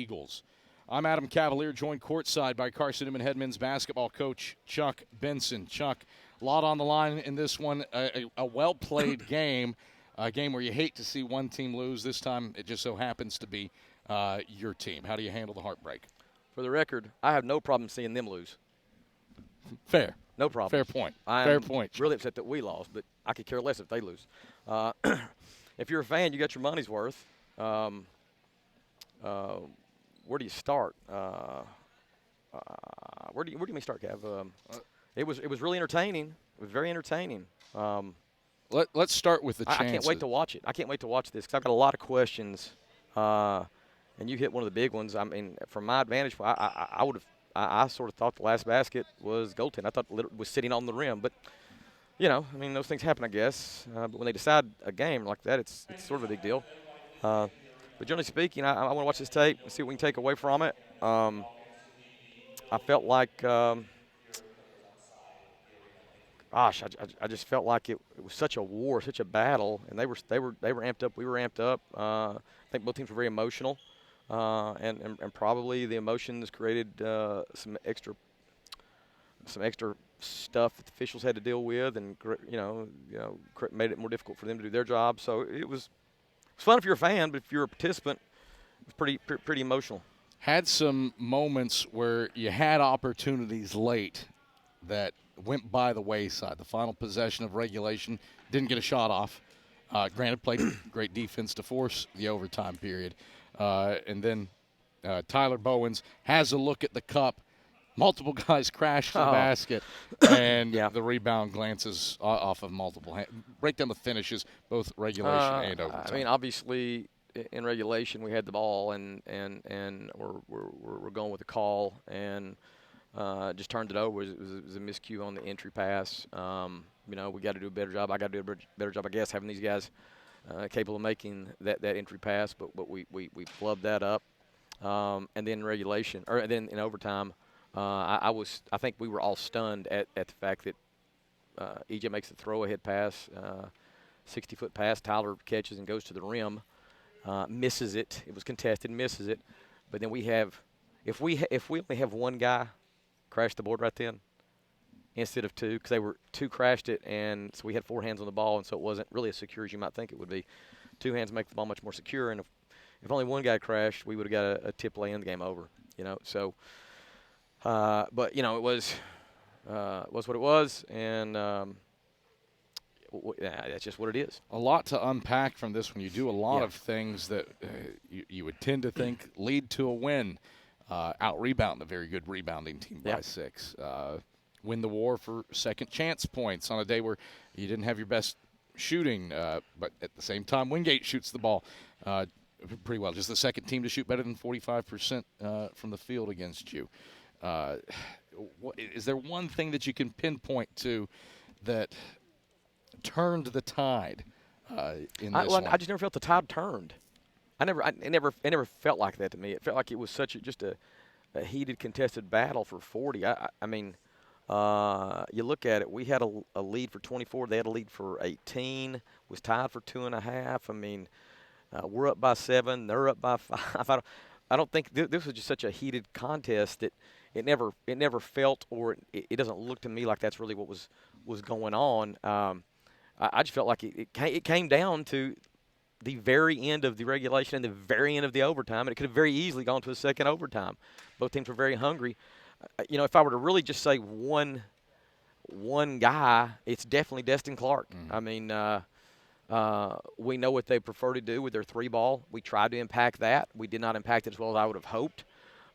Eagles. I'm Adam Cavalier, joined courtside by Carson-Newman head men's basketball coach Chuck Benson. Chuck, a lot on the line in this one, a well-played game, a game where you hate to see one team lose. This time it just so happens to be your team. How do you handle the heartbreak? For the record, I have no problem seeing them lose. Fair. No problem. Fair point. Fair point. Really upset that we lost, but I could care less if they lose. If you're a fan, you got your money's worth. Where do you start? Where do you start, Cav? It was really entertaining. It was very entertaining. Let's start with the chances. I can't wait to watch it. I can't wait to watch this because I've got a lot of questions. And you hit one of the big ones. I mean, from my vantage point, I sort of thought the last basket was goaltending. I thought it was sitting on the rim, but those things happen, I guess. But when they decide a game like that, it's sort of a big deal. But generally speaking, I want to watch this tape and see what we can take away from it. I felt like, I just felt like it was such a war, such a battle, and they were amped up. We were amped up. I think both teams were very emotional, and probably the emotions created some extra stuff that the officials had to deal with, and made it more difficult for them to do their job. So it was fun if you're a fan, but if you're a participant, it was pretty emotional. Had some moments where you had opportunities late that went by the wayside. The final possession of regulation, didn't get a shot off. Granted, played great defense to force the overtime period. And then Tyler Bowens has a look at the cup. Multiple guys crash the basket, and the rebound glances off of multiple hands. Break down the finishes, both regulation and overtime. I mean, obviously, in regulation, we had the ball, and we're going with the call, and just turned it over. It was a miscue on the entry pass. We got to do a better job. I got to do a better job, I guess, having these guys capable of making that entry pass. But we flubbed that up. And then regulation, or then in overtime, I think we were all stunned at the fact that EJ makes a throw-ahead pass, 60-foot pass. Tyler catches and goes to the rim, misses it. It was contested, misses it. But then we have, if we only have one guy crash the board right then instead of two, because two crashed it, and so we had four hands on the ball, and so it wasn't really as secure as you might think it would be. Two hands make the ball much more secure, and if only one guy crashed, we would have got a tip lay in the game over. So. But it was what it was, and that's just what it is. A lot to unpack from this one. You do a lot of things that you would tend to think lead to a win. Out-rebound a very good rebounding team by 6. Win the war for second chance points on a day where you didn't have your best shooting, but at the same time, Wingate shoots the ball pretty well. Just the second team to shoot better than 45% from the field against you. Is there one thing that you can pinpoint to that turned the tide in this one? I just never felt the tide turned. It never felt like that to me. It felt like it was such a heated, contested battle for 40. I mean, you look at it. We had a lead for 24. They had a lead for 18. Was tied for 2.5. I mean, we're up by 7. They're up by 5. I don't think this was just such a heated contest that it never felt, or it doesn't look to me like that's really what was going on. I just felt like it came down to the very end of the regulation and the very end of the overtime, and it could have very easily gone to a second overtime. Both teams were very hungry. If I were to really just say one guy, it's definitely Destin Clark. Mm-hmm. I mean, we know what they prefer to do with their 3-ball. We tried to impact that. We did not impact it as well as I would have hoped.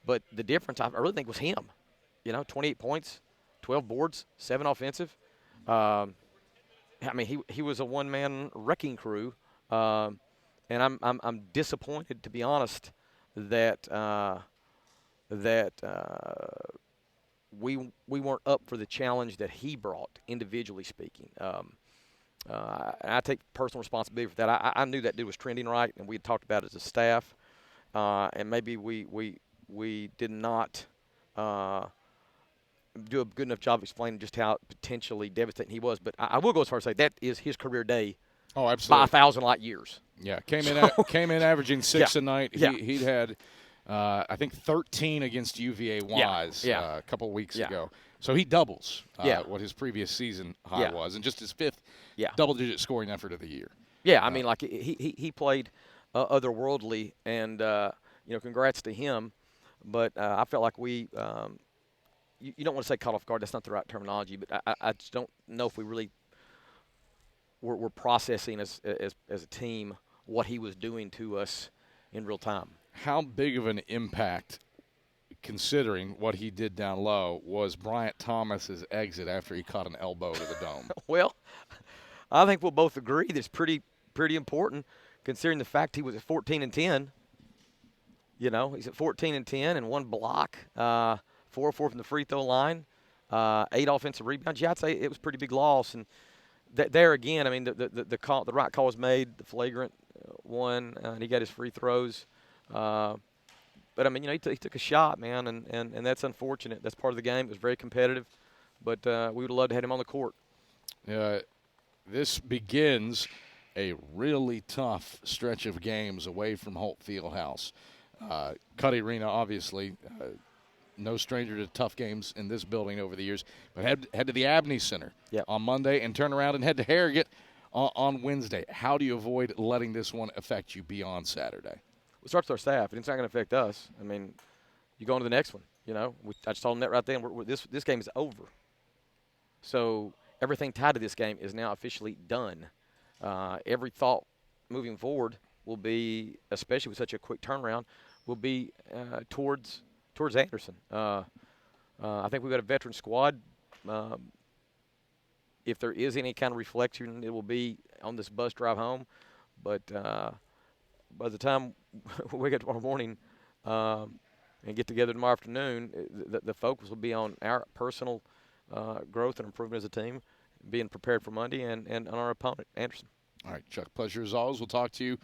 But the difference, I really think, was him. 28 points, 12 boards, 7 offensive. I mean, he was a one-man wrecking crew, and I'm disappointed, to be honest, that we weren't up for the challenge that he brought, individually speaking. I take personal responsibility for that. I knew that dude was trending right, and we had talked about it as a staff, and maybe we did not do a good enough job of explaining just how potentially devastating he was. But I will go as far as say that is his career day. Oh, absolutely. By 1,000 light years. Yeah, came in averaging 6 a night. He'd had I think 13 against UVA Wise a couple weeks ago. So he doubles what his previous season high was, and just his fifth double-digit scoring effort of the year. Yeah, I mean, like he played otherworldly, and congrats to him. But I felt like we, you don't want to say caught off guard. That's not the right terminology. But I just don't know if we really were processing as a team what he was doing to us in real time. How big of an impact, considering what he did down low, was Bryant Thomas's exit after he caught an elbow to the dome? Well, I think we'll both agree that it's pretty important, considering the fact he was at 14-10. You know, he's at 14-10 and 1 block, 4 from the free throw line, 8 offensive rebounds. Yeah, I'd say it was a pretty big loss. And there again, I mean, the right call was made, the flagrant one, and he got his free throws. But I mean, he took a shot, man, and that's unfortunate. That's part of the game. It was very competitive, but we would have loved to have him on the court. This begins a really tough stretch of games away from Holt Fieldhouse. Cuddy Arena, obviously, no stranger to tough games in this building over the years, but head to the Abney Center on Monday and turn around and head to Harrogate on Wednesday. How do you avoid letting this one affect you beyond Saturday? It starts with our staff, and it's not going to affect us. I mean, you go on to the next one. I just told them that right there. This game is over. So everything tied to this game is now officially done. Every thought moving forward will be, especially with such a quick turnaround, will be towards Anderson. I think we've got a veteran squad. If there is any kind of reflection, it will be on this bus drive home. But by the time we wake up tomorrow morning and get together tomorrow afternoon, the focus will be on our personal growth and improvement as a team, being prepared for Monday, and on our opponent, Anderson. All right, Chuck, pleasure as always. We'll talk to you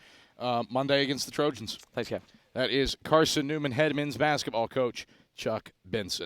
Monday against the Trojans. Thanks, Cap. That is Carson-Newman head men's basketball coach Chuck Benson.